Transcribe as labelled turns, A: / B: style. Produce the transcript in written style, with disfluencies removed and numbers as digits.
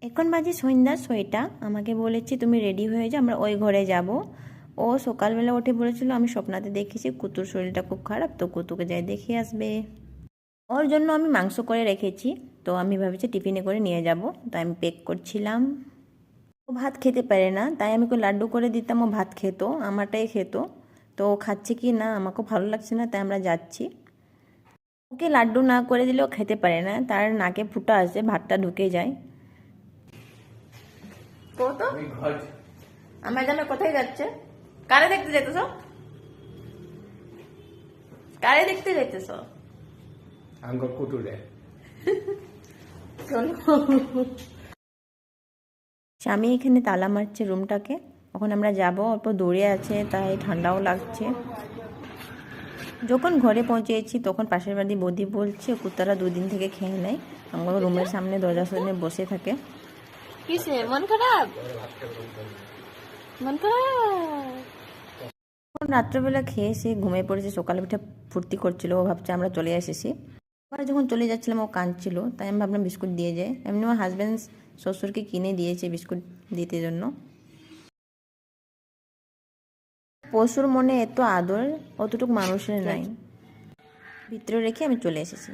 A: এখন বাজে সন্ধ্যা 6টা। আমাকে বলেছে তুমি রেডি হয়ে যাও, আমরা ওই ঘরে যাব। ও সকালবেলা উঠে বলেছিল আমি স্বপ্নাতে দেখেছি কুতুর শরীরটা খুব খারাপ, তো কুতুকে যাই দেখে আসবে। ওর জন্য আমি মাংস করে রেখেছি, তো আমি ভাবছি টিফিনে করে নিয়ে যাব, তাই আমি প্যাক করছিলাম। ও ভাত খেতে পারে না, তাই আমি ওকে লাড্ডু করে দিতাম, ও ভাত খেত, আমারটাই খেত। তো ও খাচ্ছে কি না আমাকেও ভালো লাগছে না, তাই আমরা যাচ্ছি। ওকে লাড্ডু না করে দিলে ও খেতে পারে না, তার নাকে ফুটা আছে, ভাতটা ঢুকে যায়। তো তো আমার জানো কোথায় যাচ্ছে? কারে দেখতে যেতেছ? কারে দেখতে যেতেছ?
B: আঙ্গুর কুটুরে।
A: চলো। স্বামী এখানে তালা মারছে রুমটাকে। এখন আমরা যাব, অল্প দূরে আছে তাই ঠান্ডাও লাগছে। যখন ঘরে পৌঁছেছি তখন পাশের বাড়ি বৌদি বলছে কুত্তারা 2 দিন থেকে খেয়ে নেয়, আমার রুমের সামনে দরজার সামনে বসে থাকে।
C: কিসে মন খারাপ? মন খারাপ?
A: এখন রাত্রেবেলা খেয়ে সে ঘুমিয়ে পড়েছে, সকালে উঠে ফুর্তি করছিল, ও ভাবছে আমরা চলে এসেছি। আবার যখন চলে যাচ্ছিলাম ও কাঁদছিল, তাই আমি ভাবলাম বিস্কুট দিয়ে যায়। এমনি আমার হাজব্যান্ড শ্বশুরকে কিনে দিয়েছে বিস্কুট দিতে জন্য। পশুর মনে এত আদর অতটুকু মানুষের নাই। ভিতরে রেখে আমি চলে এসেছি।